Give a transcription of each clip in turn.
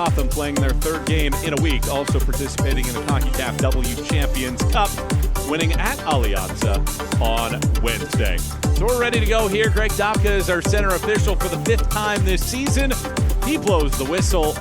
Gotham playing their third game in a week, also participating in the CONCACAF W Champions Cup, winning at Alianza on Wednesday. So we're ready to go here. Greg Dopka is our center official for the 5th time this season. He blows the whistle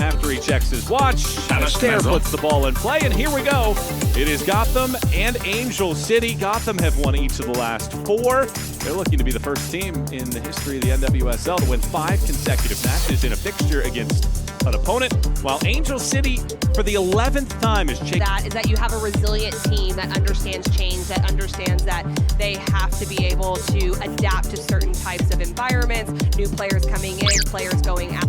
after he checks his watch. Stair puts the ball in play, and here we go. It is Gotham and Angel City. Gotham have won each of the last 4. They're looking to be the first team in the history of the NWSL to win 5 consecutive matches in a fixture against an opponent, while Angel City, for the 11th time, is changing. That is that you have a resilient team that understands change, that understands that they have to be able to adapt to certain types of environments, new players coming in, players going out.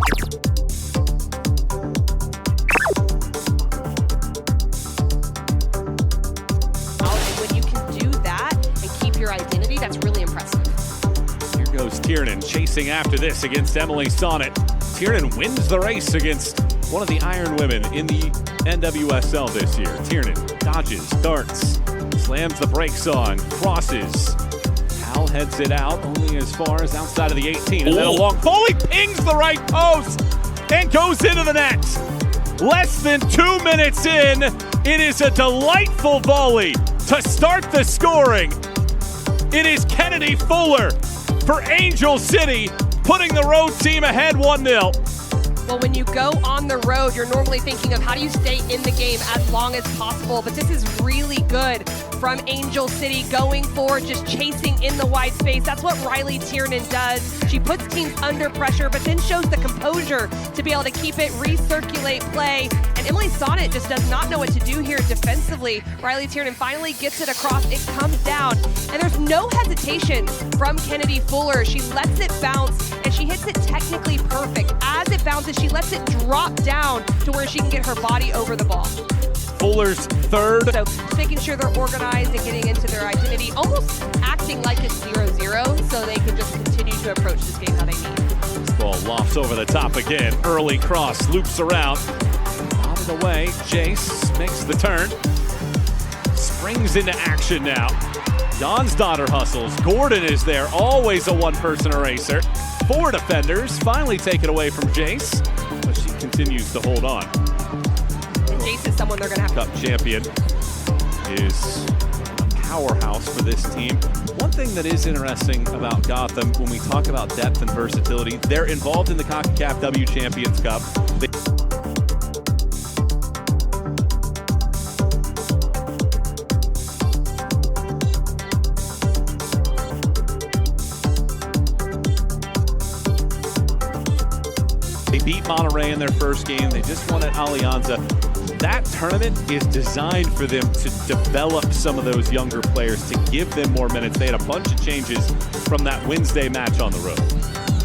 And when you can do that and keep your identity, that's really impressive. Here goes Tiernan chasing after this against Emily Sonnet. Tiernan wins the race against one of the Iron Women in the NWSL this year. Tiernan dodges, darts, slams the brakes on, crosses. Hal heads it out only as far as outside of the 18. And then a long volley pings the right post and goes into the net. Less than 2 minutes in, it is a delightful volley to start the scoring. It is Kennedy Fuller for Angel City, putting the road team ahead 1-0. Well, when you go on the road, you're normally thinking of how do you stay in the game as long as possible, but this is really good from Angel City, going forward, just chasing in the wide space. That's what Riley Tiernan does. She puts teams under pressure, but then shows the composure to be able to keep it, recirculate play. And Emily Sonnet just does not know what to do here defensively. Riley Tiernan finally gets it across, it comes down, and there's no hesitation from Kennedy Fuller. She lets it bounce, and she hits it technically perfect. As it bounces, she lets it drop down to where she can get her body over the ball. Fuller's third. So just making sure they're organized and getting into their identity, almost acting like it's 0-0 so they can just continue to approach this game how they need. This ball lofts over the top again. Early cross, loops around. Out of the way, Jace makes the turn. Springs into action now. Jan's daughter hustles. Gordon is there, always a one-person eraser. 4 defenders finally take it away from Jace, but she continues to hold on. Jace is someone they're going to have. Cup champion is a powerhouse for this team. One thing that is interesting about Gotham, when we talk about depth and versatility, they're involved in the CONCACAF W Champions Cup. They beat Monterey in their first game. They just won at Alianza. That tournament is designed for them to develop some of those younger players, to give them more minutes. They had a bunch of changes from that Wednesday match on the road.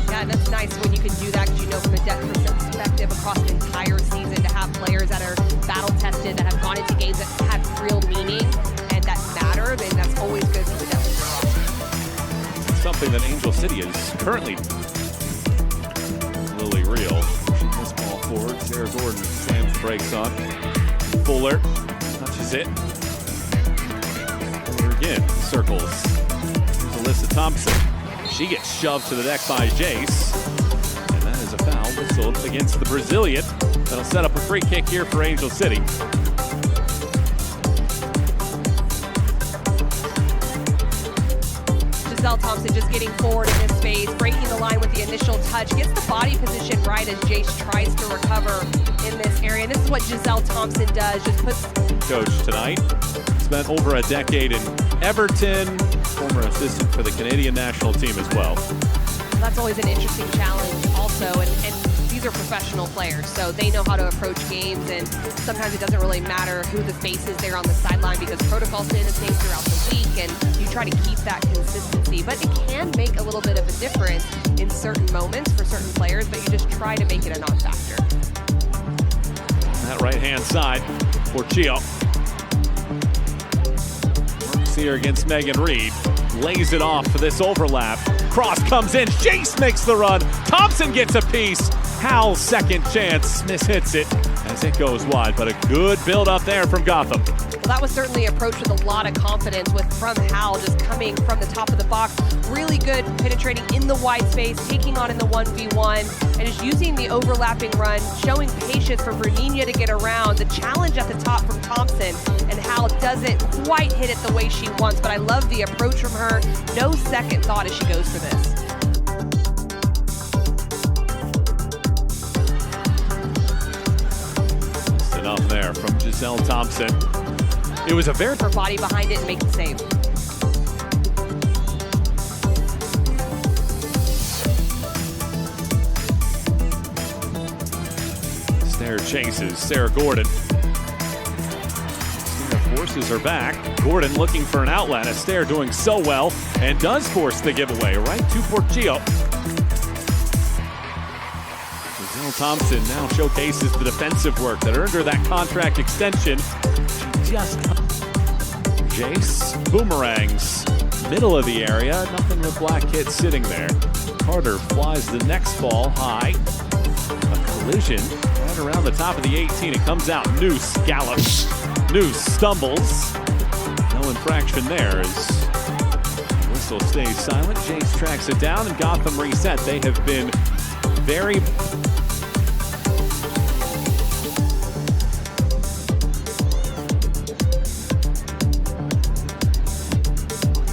Yeah, that's nice when you can do that, because you know from a depth perspective across an entire season to have players that are battle-tested, that have gone into games that have real meaning and that matter, then that's always good for the depth of your roster. Something that Angel City is currently really real. Pushing this ball forward. Sarah Gordon slams the brakes on. Fuller touches it. Fuller again circles. Here's Alyssa Thompson. She gets shoved to the deck by Jace. And that is a foul whistled against the Brazilian. That'll set up a free kick here for Angel City. Thompson just getting forward in this space, breaking the line with the initial touch, gets the body position right as Jace tries to recover in this area. And this is what Giselle Thompson does, just puts... Coach tonight, spent over a decade in Everton, former assistant for the Canadian national team as well. That's always an interesting challenge also, and these are professional players, so they know how to approach games, and sometimes it doesn't really matter who the face is there on the sideline because protocols stay the same throughout the week, and you try to keep that consistency. But it can make a little bit of a difference in certain moments for certain players, but you just try to make it a non-factor. That right-hand side for Chio. Works here against Megan Reed. Lays it off for this overlap. Cross comes in. Jace makes the run. Thompson gets a piece. Howell's second chance. Smith hits it as it goes wide, but a good build up there from Gotham. Well, that was certainly approached with a lot of confidence from Hal, just coming from the top of the box. Really good penetrating in the wide space, taking on in the 1v1, and just using the overlapping run, showing patience for Berninia to get around. The challenge at the top from Thompson, and Hal doesn't quite hit it the way she wants, but I love the approach from her. No second thought as she goes for this. Just enough there from Giselle Thompson. It was a very... Her body behind it and make the save. Stair chases Sarah Gordon. Stair forces her back. Gordon looking for an outlet. Stair doing so well and does force the giveaway right to Portillo. Giselle Thompson now showcases the defensive work that earned her that contract extension. Just Jace boomerangs middle of the area, nothing with Black Kit sitting there. Carter flies the next ball high. A collision right around the top of the 18. It comes out. Noose gallops. Noose stumbles. No infraction there as the whistle stays silent. Jace tracks it down and Gotham reset. They have been very...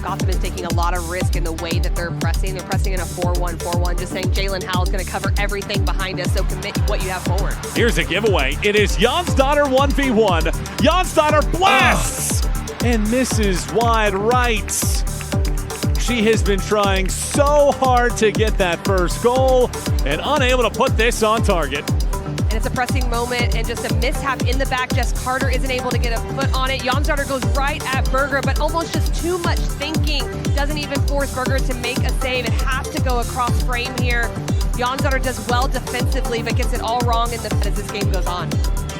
Gotham is taking a lot of risk in the way that they're pressing. They're pressing in a 4-1-4-1, just saying Jalen Howell is going to cover everything behind us, so commit what you have forward. Here's a giveaway. It is Jonsdottir 1v1. Jonsdottir blasts and misses wide right. She has been trying so hard to get that first goal and unable to put this on target. And it's a pressing moment and just a mishap in the back. Jess Carter isn't able to get a foot on it. Jonsdottir goes right at Berger, but almost just too much thinking. Doesn't even force Berger to make a save. It has to go across frame here. Jonsdottir does well defensively, but gets it all wrong in the as this game goes on.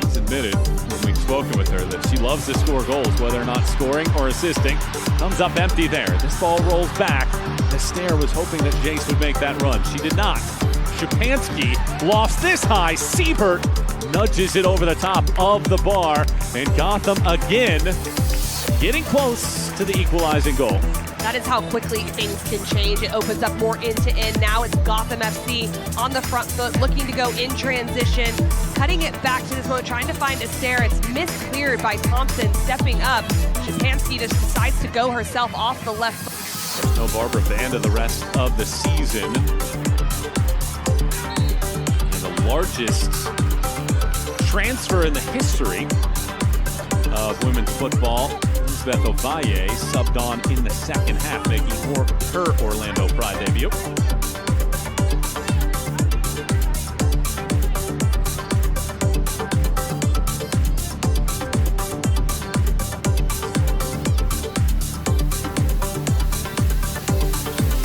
She's admitted when we've spoken with her that she loves to score goals, whether or not scoring or assisting. Comes up empty there. This ball rolls back. Stair was hoping that Jace would make that run. She did not. Shapansky lost this high. Siebert nudges it over the top of the bar. And Gotham again getting close to the equalizing goal. That is how quickly things can change. It opens up more end-to-end. Now it's Gotham FC on the front foot, looking to go in transition, cutting it back to this moment, trying to find a Stair. It's miscleared by Thompson stepping up. Shapansky just decides to go herself off the left foot. No Barbara Band of the rest of the season. Largest transfer in the history of women's football. Elizabeth Ovalle subbed on in the second half, making her Orlando Pride debut.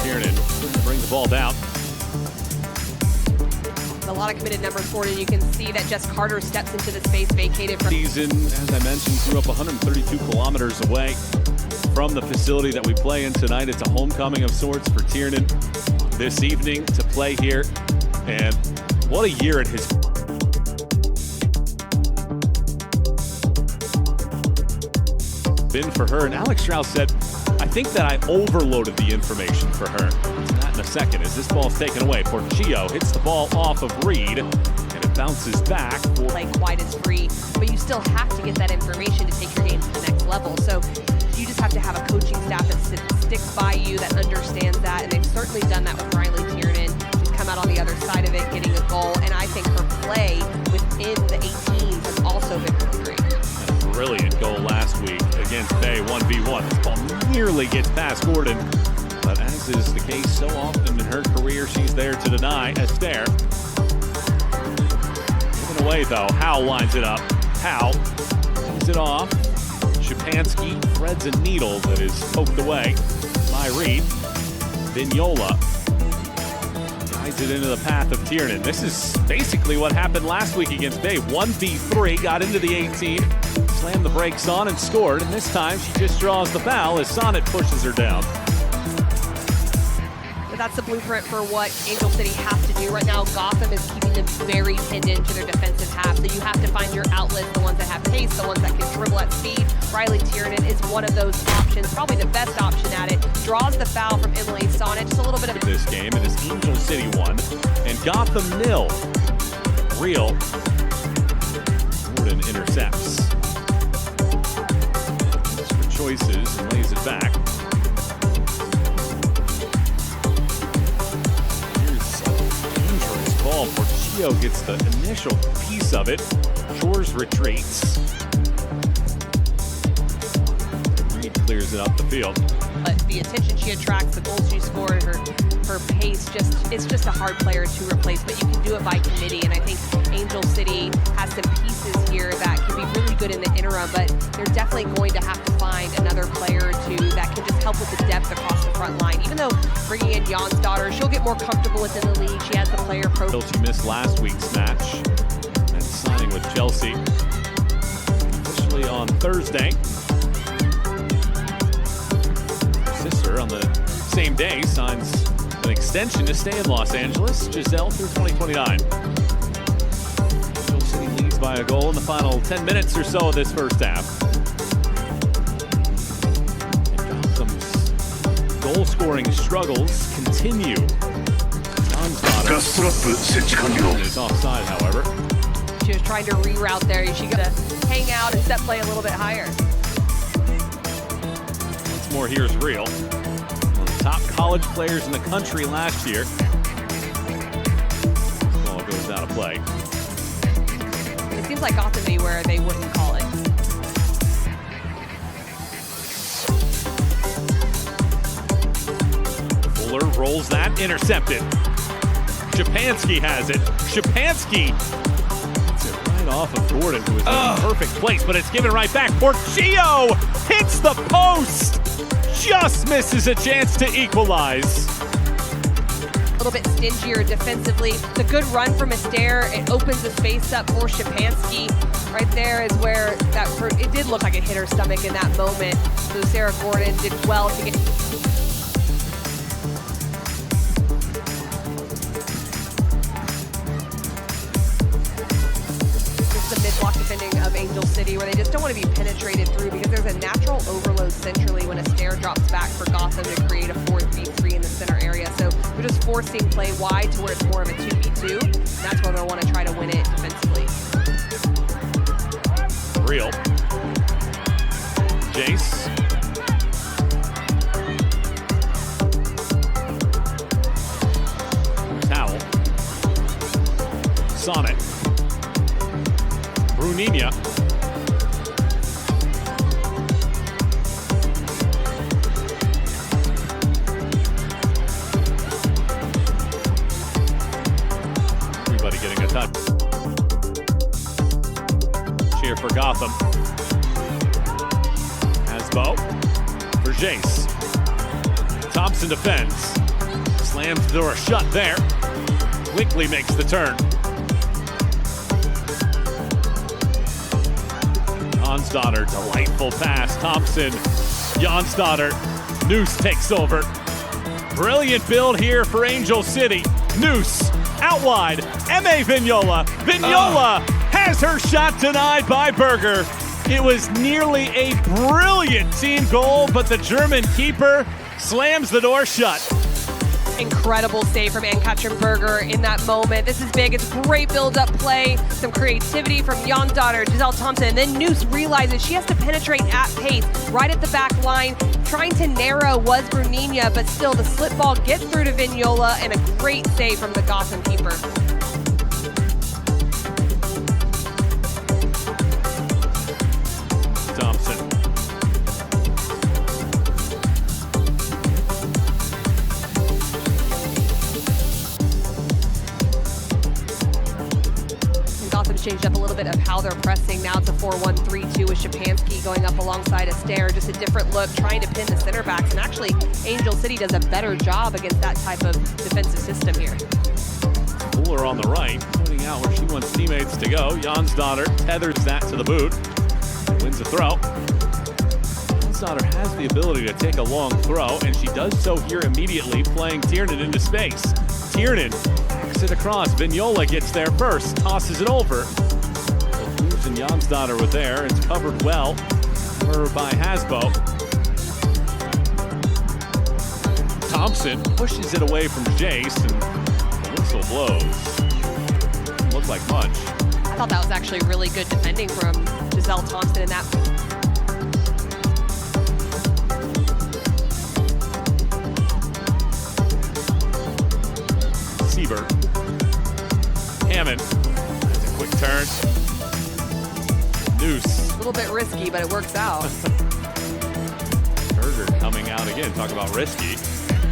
Tiernan brings the ball down. A lot of committed numbers forward, and you can see that Jess Carter steps into the space vacated from season. As I mentioned, grew up 132 kilometers away from the facility that we play in tonight. It's a homecoming of sorts for Tiernan this evening to play here, and what a year it has been for her. And Alex Strauss said, I think that I overloaded the information for her. That in a second as this ball is taken away. Portillo hits the ball off of Reed, and it bounces back. Like wide is free, but you still have to get that information to take your game to the next level. So you just have to have a coaching staff that sticks by you, that understands that, and they've certainly done that with Riley Tiernan. She's come out on the other side of it, getting a goal, and I think her play within the 18 has also been great. A brilliant goal last week against Bay 1v1. This ball nearly gets past Gordon, but as is the case so often in her career, she's there to deny Esther. Given away though, Howe lines it up. Howe leaves it off. Shapansky threads a needle that is poked away by Reed. Vignola guides it into the path of Tiernan. This is basically what happened last week against Bay. 1v3, got into the 18, slammed the brakes on and scored, and this time she just draws the foul as Sonnet pushes her down. That's the blueprint for what Angel City has to do right now. Gotham is keeping them very pinned into their defensive half, so you have to find your outlets, the ones that have pace, the ones that can dribble at speed. Riley Tiernan is one of those options, probably the best option at it. Draws the foul from Emily Sonnet, just a little bit of this game. It is Angel City 1 and Gotham 0. Real. Gordon intercepts. Looks for choices and lays it back. Here's a dangerous ball. Portillo gets the initial piece of it. Shores retreats. Reed clears it up the field. But the attention she attracts, the goals she scored, her pace, it's just a hard player to replace, but you can do it by committee. And I think Angel City has some pieces here that can be really good in the interim, but they're definitely going to have to find another player or two that can just help with the depth across the front line. Even though bringing in Jan's daughter, she'll get more comfortable within the league. She has the player profile. She missed last week's match and signing with Chelsea officially on Thursday. Sister on the same day signs an extension to stay in Los Angeles. Giselle through 2029. Angel City leads by a goal in the final 10 minutes or so of this first half. And Gotham's goal-scoring struggles continue. John's daughter is offside, however. She was trying to reroute there. She got to hang out and set play a little bit higher. Once more, here's Real. One of the top college players in the country last year. Ball goes out of play. It seems like Gotham anywhere they wouldn't call it. Fuller rolls that, intercepted. Shapansky has it. Shapansky gets it right off of Gordon, who is in a perfect place, but it's given right back. Portillo hits the post. Just misses a chance to equalize. A little bit stingier defensively. It's a good run from Astaire. It opens the space up for Shapansky. Right there is where it did look like it hit her stomach in that moment. So Sarah Gordon did well to get. The mid-block defending of Angel City, where they just don't want to be penetrated through because there's a natural overload centrally when Astaire drops back for Gotham to create a 4-3-3 in the center area. So we're just forcing play wide to where it's more of a 2v2. That's where they'll want to try to win it defensively. Real. Jace. Towel. Sonnet. Bruninia. Everybody getting a touch. Cheer for Gotham. Hasbo for Jace. Thompson defends. Slams the door shut there. Quickly makes the turn. Jonsdottir, delightful pass. Thompson, Jonsdottir, Noose takes over. Brilliant build here for Angel City. Noose, out wide, M.A. Vignola. Vignola has her shot denied by Berger. It was nearly a brilliant team goal, but the German keeper slams the door shut. Incredible save from Ann-Katrin Berger in that moment. This is big. It's great build-up play, some creativity from Jonsdottir, Giselle Thompson, and then Noose realizes she has to penetrate at pace, right at the back line. Trying to narrow was Bruninia, but still the slip ball gets through to Vignola, and a great save from the Gotham keeper. Thompson. Gotham's changed up a little bit of how they're pressing. Now it's a 4-1-3-2 with Shapansky going up alongside Astaire. Just a different look, trying to pin the center backs. And actually, Angel City does a better job against that type of defensive system here. Fuller on the right, pointing out where she wants teammates to go. Jonsdottir tethers that to the boot. Wins the throw. Jonsdottir has the ability to take a long throw, and she does so here immediately, playing Tiernan into space. Tiernan backs it across. Vignola gets there first, tosses it over. Luz and Jonsdottir were there. It's covered well by Hasbo. Thompson pushes it away from Jace, and the whistle blows. Doesn't look like much. I thought that was actually really good defending from Giselle Thompson in that. Sieber. Hammond. That's a quick turn. Noose. A little bit risky, but it works out. Berger coming out again. Talk about risky.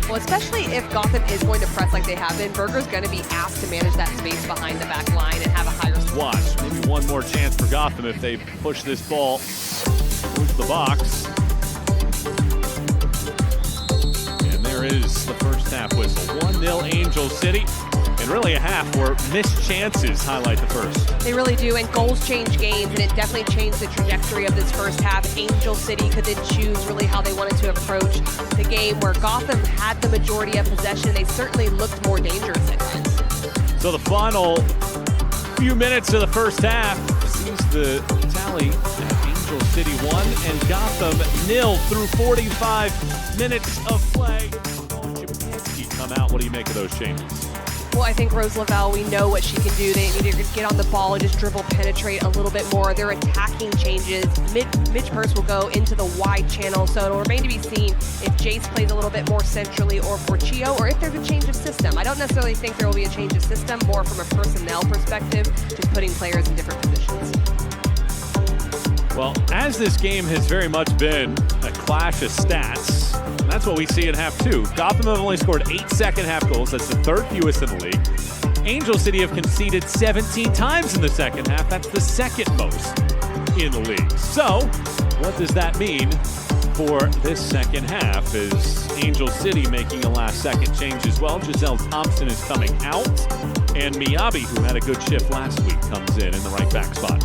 Well, especially if Gotham is going to press like they have been, Berger's going to be asked to manage that space behind the back line and have a higher... Watch. Maybe one more chance for Gotham if they push this ball into the box. And there is the first half whistle. 1-0 Angel City. And really a half where missed chances highlight the first. They really do, and goals change games, and it definitely changed the trajectory of this first half. Angel City could then choose really how they wanted to approach the game, where Gotham had the majority of possession. They certainly looked more dangerous at times. So the final few minutes of the first half sees the tally at Angel City 1 and Gotham 0 through 45 minutes of play. Come out. What do you make of those changes? Well, I think Rose Lavelle, we know what she can do. They need to get on the ball and just dribble, penetrate a little bit more. Their attacking changes. Midge Purse will go into the wide channel, so it'll remain to be seen if Jace plays a little bit more centrally or Porchio, or if there's a change of system. I don't necessarily think there will be a change of system, more from a personnel perspective, just putting players in different positions. Well, as this game has very much been a clash of stats, that's what we see in half two. Gotham have only scored 8 second-half goals. That's the third fewest in the league. Angel City have conceded 17 times in the second half. That's the second most in the league. So, what does that mean for this second half? Is Angel City making a last-second change as well? Giselle Thompson is coming out, and Miyabi, who had a good shift last week, comes in the right back spot.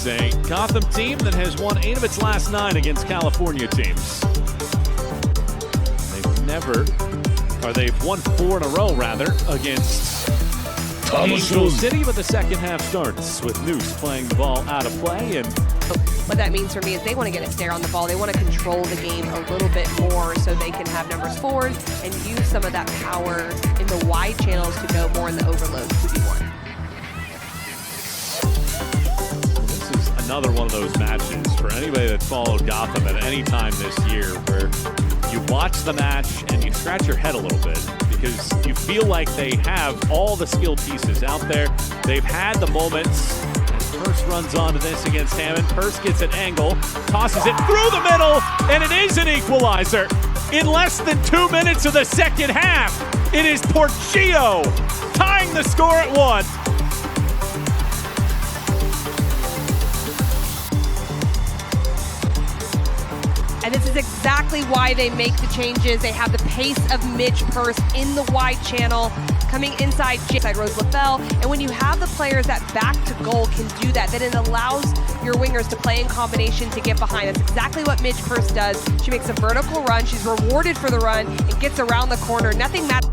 A Gotham team that has won 8 of its last 9 against California teams. They've won 4 in a row, rather, against Angel City, but the second half starts with Noose playing the ball out of play. And what that means for me is they want to get a stare on the ball. They want to control the game a little bit more so they can have numbers forward and use some of that power in the wide channels to go more in the overload 2v1. Another one of those matches for anybody that followed Gotham at any time this year where you watch the match and you scratch your head a little bit because you feel like they have all the skill pieces out there. They've had the moments. As Purse runs onto this against Hammond. Purse gets an angle, tosses it through the middle, and it is an equalizer. In less than 2 minutes of the second half, it is Porchio tying the score at 1. And this is exactly why they make the changes. They have the pace of Midge Purse in the wide channel, coming inside Rose Lavelle. And when you have the players that back to goal can do that, then it allows your wingers to play in combination to get behind. That's exactly what Midge Purse does. She makes a vertical run. She's rewarded for the run and gets around the corner. Nothing matters.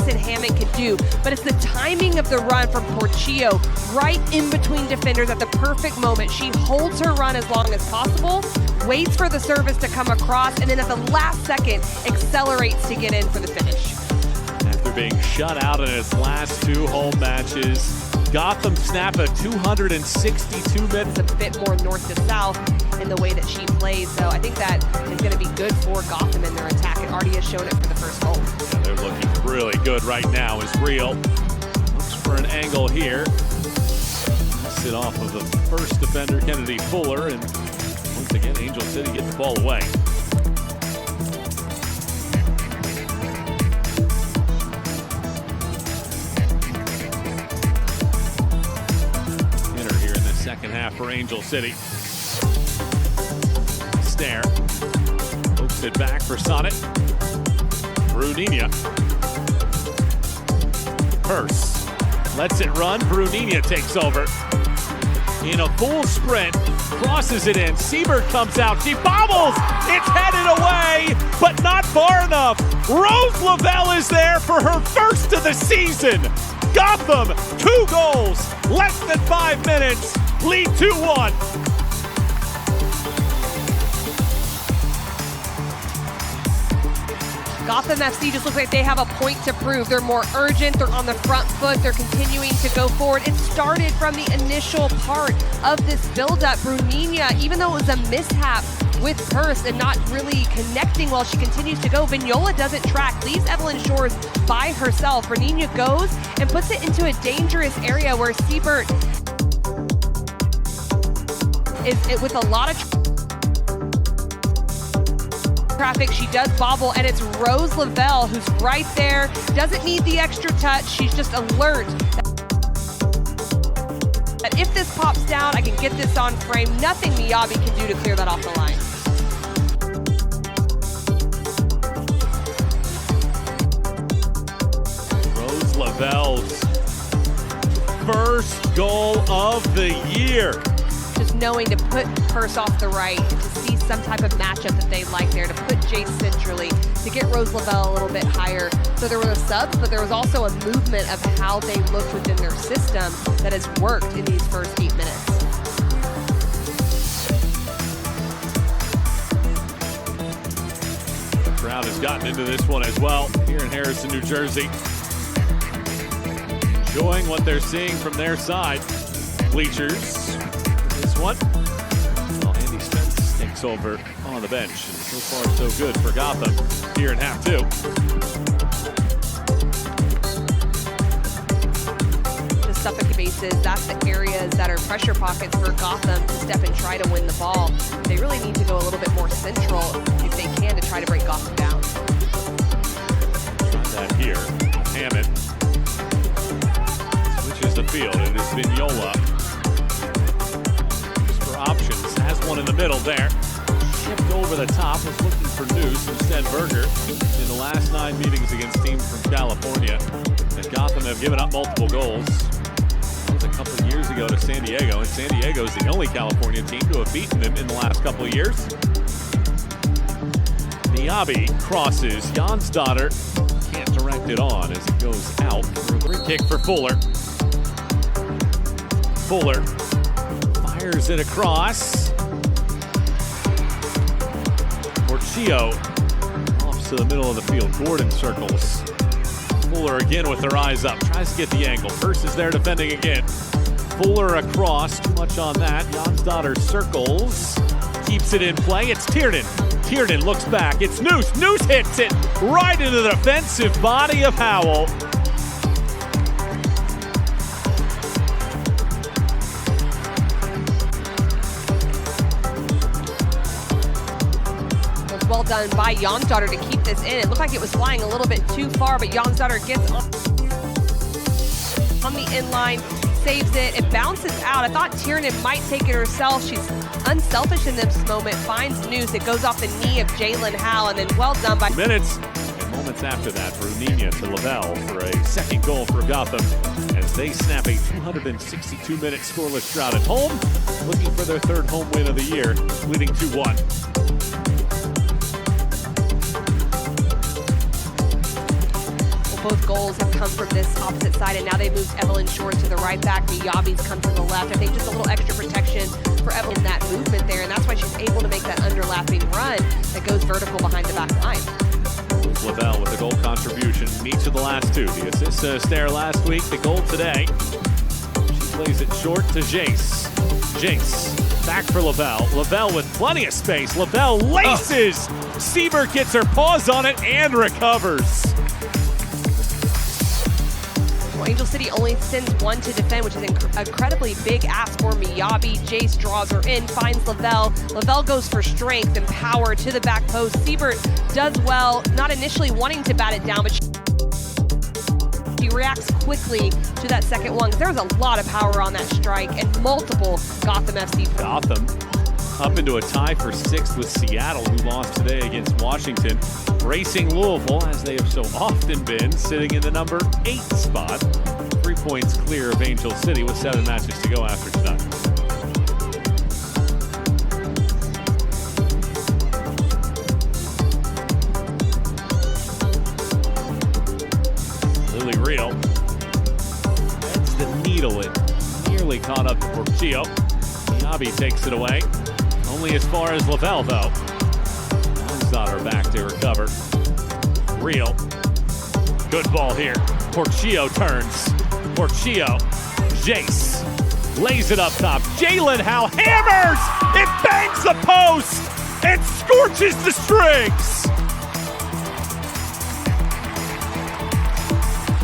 Hammond could do, but it's the timing of the run from Porchio right in between defenders at the perfect moment. She holds her run as long as possible, waits for the service to come across, and then at the last second accelerates to get in for the finish. After being shut out in its last 2 home matches, Gotham snap a 262 minutes. It's a bit more north to south in the way that she plays, so I think that is going to be good for Gotham in their attack. It already has shown it for the first goal. Yeah, they're looking really good right now as Real looks for an angle here. Sit off of the first defender, Kennedy Fuller, and once again, Angel City get the ball away. Here in the second half for Angel City. Stare. Hopes it it back for Sonnet. Brunina. Purse lets it run. Brunina takes over. In a full sprint, crosses it in. Siebert comes out. She bobbles. It's headed away, but not far enough. Rose Lavelle is there for her first of the season. Gotham, 2 goals, less than 5 minutes, lead 2-1. Gotham FC just looks like they have a point to prove. They're more urgent, they're on the front foot, they're continuing to go forward. It started from the initial part of this build-up. Brunina, even though it was a mishap with Purse and not really connecting well, she continues to go. Vignola doesn't track, leaves Evelyn Shores by herself. Brunina goes and puts it into a dangerous area where Siebert is with a lot of traffic. She does bobble, and it's Rose Lavelle who's right there, doesn't need the extra touch. She's just alert that if this pops down, I can get this on frame. Nothing Miyabi can do to clear that off the line. Rose Lavelle's first goal of the year. Just knowing to put Purse off the right, to see some type of matchup that they like there, to put Jace centrally, to get Rose Lavelle a little bit higher. So there were the subs, but there was also a movement of how they look within their system that has worked in these first 8 minutes. The crowd has gotten into this one as well here in Harrison, New Jersey. Enjoying what they're seeing from their side. Bleachers. This one. Well, Andy Spence takes over on the bench, and so far so good for Gotham here in half 2. The Suffolk bases, that's the areas that are pressure pockets for Gotham to step and try to win the ball. They really need to go a little bit more central if they can to try to break Gotham down. Try that here. Hammond switches the field. It is Vignola. Options, has one in the middle there. Shipped over the top, was looking for Noose, instead Berger. In the last 9 meetings against teams from California, and Gotham have given up multiple goals. That was a couple of years ago to San Diego, and San Diego is the only California team to have beaten them in the last couple of years. Miyabi crosses, Jonsdottir can't direct it on as it goes out for a free kick for Fuller. Fuller fires it across. Porchio off to the middle of the field. Gordon circles. Fuller again with her eyes up. Tries to get the angle. Purse is there defending again. Fuller across. Too much on that. Jonsdottir circles. Keeps it in play. It's Tiernan. Tiernan looks back. It's Noose. Noose hits it right into the defensive body of Howell. Well done by Jonsdottir to keep this in. It looked like it was flying a little bit too far, but Jonsdottir gets on the inline, saves it, it bounces out. I thought Tiernan might take it herself. She's unselfish in this moment, finds Noose. It goes off the knee of Jalen Howe, and then well done by... Minutes and moments after that, Brunina to Lavelle for a second goal for Gotham as they snap a 262-minute scoreless drought at home, looking for their 3rd home win of the year, leading 2-1. Both goals have come from this opposite side, and now they moved Evelyn Shores to the right back. Miyabi's come to the left. I think just a little extra protection for Evelyn in that movement there, and that's why she's able to make that underlapping run that goes vertical behind the back line. Lavelle with a goal contribution in each of the last 2. The assist to Astaire last week, the goal today. She plays it short to Jace. Jace back for Lavelle. Lavelle with plenty of space. Lavelle laces. Siebert gets her paws on it and recovers. Well, Angel City only sends 1 to defend, which is an incredibly big ask for Miyabi. Jace draws her in, finds Lavelle. Lavelle goes for strength and power to the back post. Siebert does well, not initially wanting to bat it down, but she reacts quickly to that second one. There was a lot of power on that strike and multiple Gotham FC. Gotham up into a tie for 6th with Seattle, who lost today against Washington. Racing Louisville, as they have so often been, sitting in the number 8 spot. 3 points clear of Angel City with 7 matches to go after tonight. Lily Real heads the needle. It nearly caught up to Portillo. Miyabi takes it away. Only as far as Lavelle, though. Daughter back to recover. Real. Good ball here. Portillo turns. Portillo. Jace. Lays it up top. Jalen Howe hammers! It bangs the post! It scorches the strings!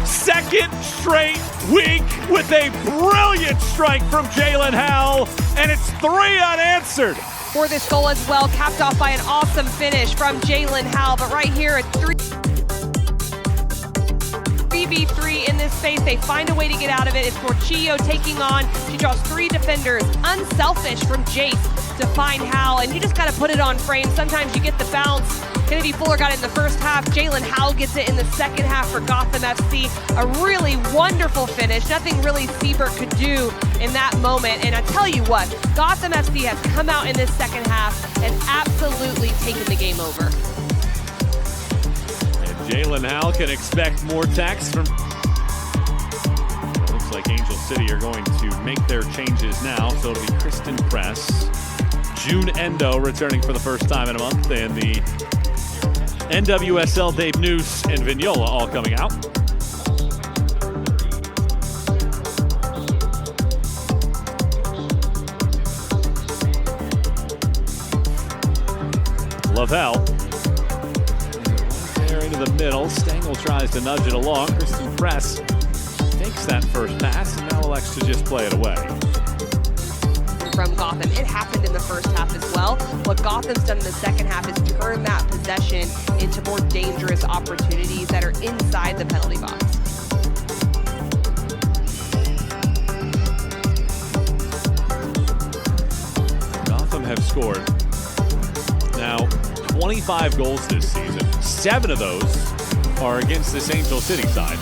Second straight week with a brilliant strike from Jalen Howe, and it's 3 unanswered. For this goal as well, capped off by an awesome finish from Jalen Howe. But right here, a 3v3 in this space. They find a way to get out of it. It's Portillo taking on. She draws 3 defenders. Unselfish from Jace to find Howe. And you just got to put it on frame. Sometimes you get the bounce. Kennedy Fuller got it in the first half. Jalen Howe gets it in the second half for Gotham FC. A really wonderful finish. Nothing really Siebert could do in that moment. And I tell you what, Gotham FC has come out in this second half and absolutely taken the game over. And Jalen Howe can expect more attacks from... It looks like Angel City are going to make their changes now. So it'll be Kristen Press, June Endo returning for the first time in a month, and the NWSL Dave Noose and Vignola all coming out. Lavelle. There into the middle. Stengel tries to nudge it along. Kristen Press takes that first pass and now elects to just play it away. From Gotham. It happened in the first half as well. What Gotham's done in the second half is turn that possession into more dangerous opportunities that are inside the penalty box. Gotham have scored now 25 goals this season. 7 of those are against this Angel City side.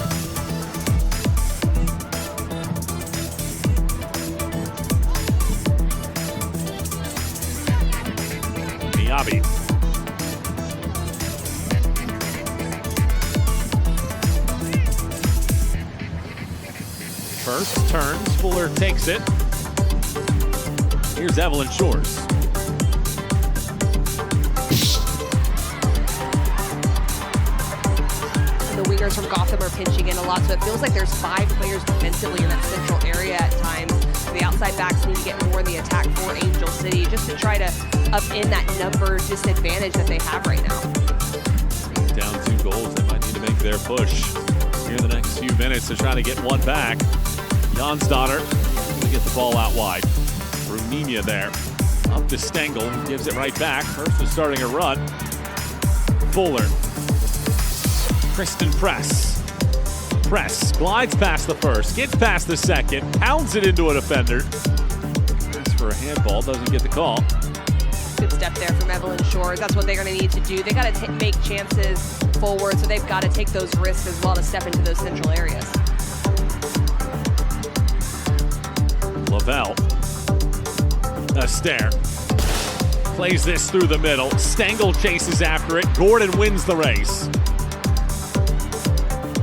Miyabi. First turns, Fuller takes it. Here's Evelyn Shores. The wingers from Gotham are pinching in a lot, so it feels like there's 5 players defensively in that central area at times. The outside backs need to get more in the attack for Angel City just to try to up in that number disadvantage that they have right now. Down 2 goals, they might need to make their push here in the next few minutes to try to get one back. Jonsdottir to get the ball out wide. Rumenia there. Up to Stengel, gives it right back. Hurst is starting a run. Fuller. Kristen Press. Press glides past the first, gets past the second, pounds it into a defender. As for a handball, doesn't get the call. Good step there from Evelyn Shores. That's what they're going to need to do. They got to make chances forward, so they've got to take those risks as well to step into those central areas. Lavelle. Astaire. Plays this through the middle. Stengel chases after it. Gordon wins the race.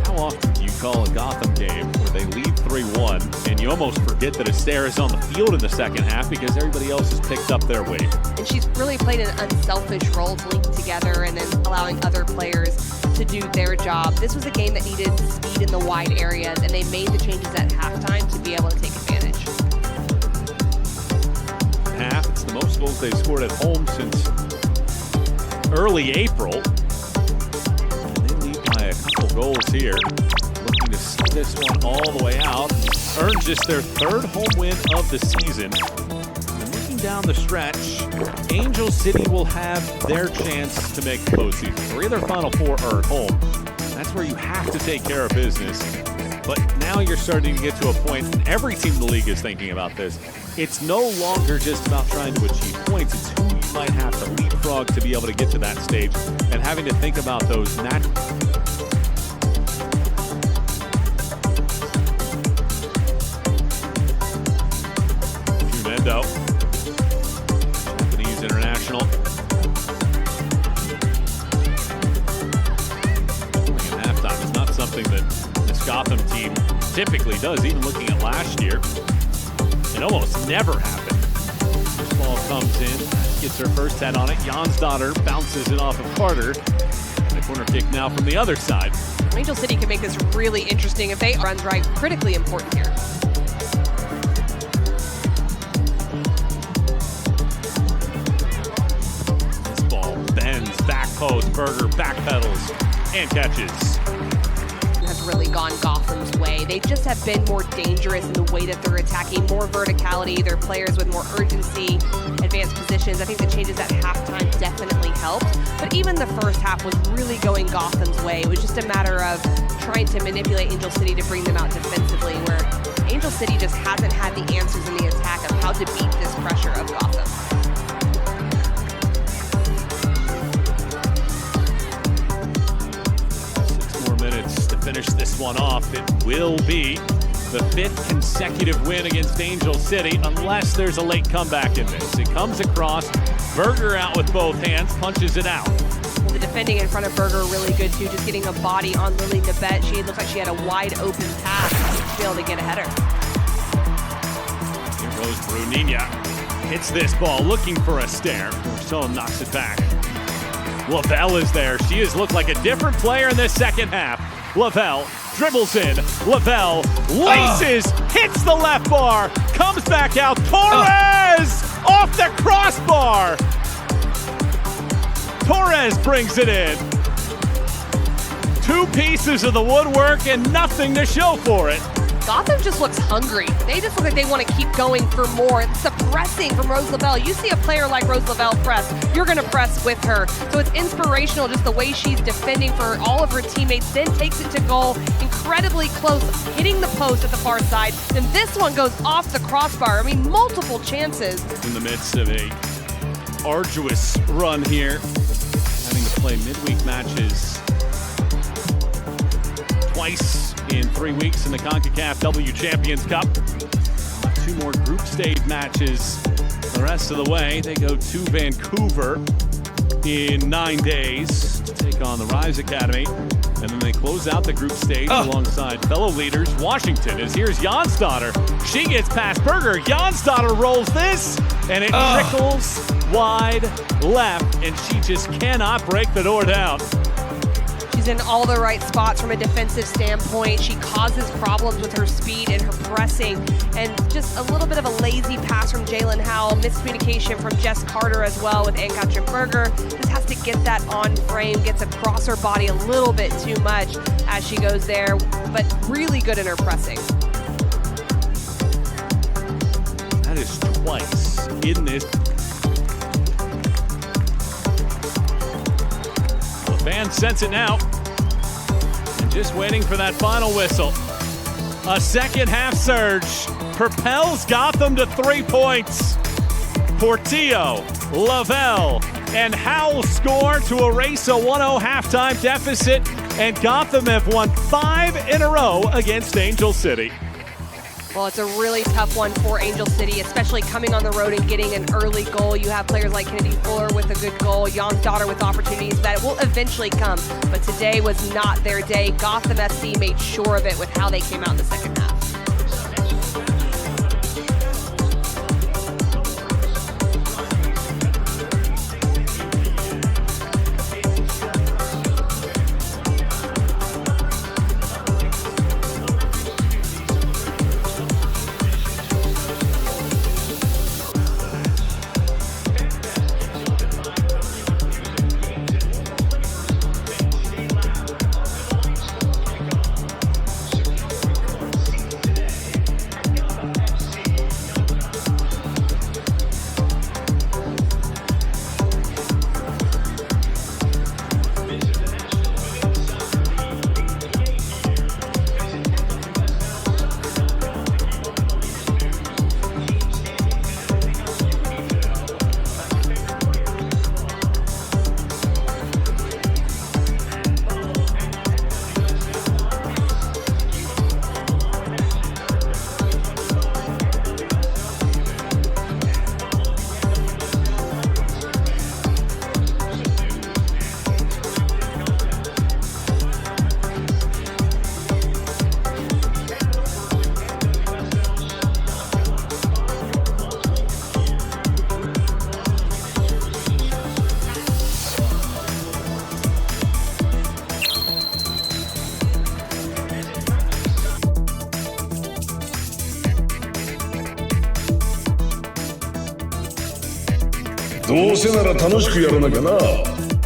How often do you call a Gotham game where they lead 3-1 and you almost forget that Astaire is on the field in the second half because everybody else has picked up their weight? And she's really played an unselfish role to link together and then allowing other players to do their job. This was a game that needed speed in the wide areas, and they made the changes at halftime to be able to take advantage. It's the most goals they've scored at home since early April. And they lead by a couple goals here. Looking to see this one all the way out. Earn just their 3rd home win of the season. And looking down the stretch, Angel City will have their chance to make the postseason. 3 of their final 4 are at home. That's where you have to take care of business. But now you're starting to get to a point, and every team in the league is thinking about this. It's no longer just about trying to achieve points. It's who you might have to leapfrog to be able to get to that stage, and having to think about those natural. Japanese international. At halftime is not something that this Gotham team typically does, even looking at last year. It almost never happened. This ball comes in, gets her first head on it. Jonsdottir bounces it off of Carter. And a corner kick now from the other side. Angel City can make this really interesting if they runs right. Critically important here. Back post, Berger backpedals and catches. Has really gone Gotham's way. They just have been more dangerous in the way that they're attacking, more verticality, their players with more urgency, advanced positions. I think the changes at halftime definitely helped, but even the first half was really going Gotham's way. It was just a matter of trying to manipulate Angel City to bring them out defensively, where Angel City just hasn't had the answers in the attack of how to beat this pressure of Gotham. 6 more minutes to finish this one off. It will be the 5th consecutive win against Angel City, unless there's a late comeback in this. It comes across, Berger out with both hands, punches it out. Well, the defending in front of Berger really good too, just getting a body on Lily Nabet. She looked like she had a wide open pass to be able to get a header. Here goes Brunina. Hits this ball, looking for a stare. So knocks it back. Lavelle is there. She has looked like a different player in this second half. Lavelle dribbles in. Lavelle laces, hits the left bar, comes back out. Torres off the crossbar. Torres brings it in. 2 pieces of the woodwork and nothing to show for it. Gotham just looks hungry. They just look like they want to keep going for more. It's the pressing from Rose Lavelle. You see a player like Rose Lavelle press, you're going to press with her. So it's inspirational just the way she's defending for all of her teammates, then takes it to goal, incredibly close, hitting the post at the far side. Then this one goes off the crossbar. I mean, multiple chances. In the midst of a arduous run here, having to play midweek matches twice in 3 weeks in the CONCACAF W Champions Cup. 2 more group stage matches the rest of the way. They go to Vancouver in 9 days to take on the Rise Academy. And then they close out the group stage alongside fellow leaders. Washington is here's Jonsdottir. She gets past Berger. Jonsdottir rolls this, and it trickles wide left, and she just cannot break the door down. She's in all the right spots from a defensive standpoint. She causes problems with her speed and her pressing, and just a little bit of a lazy pass from Jalen Howell. Miscommunication from Jess Carter as well with Ankatrin Berger. Just has to get that on frame, gets across her body a little bit too much as she goes there, but really good in her pressing. That is twice in this. Fan sends it now, and just waiting for that final whistle. A second half surge propels Gotham to 3 points. Portillo, Lavelle, and Howell score to erase a 1-0 halftime deficit, and Gotham have won 5 in a row against Angel City. Well, it's a really tough one for Angel City, especially coming on the road and getting an early goal. You have players like Kennedy Fuller with a good goal, Jonsdottir with opportunities that will eventually come. But today was not their day. Gotham FC made sure of it with how they came out in the second half. どうせなら楽しくやらなきゃな。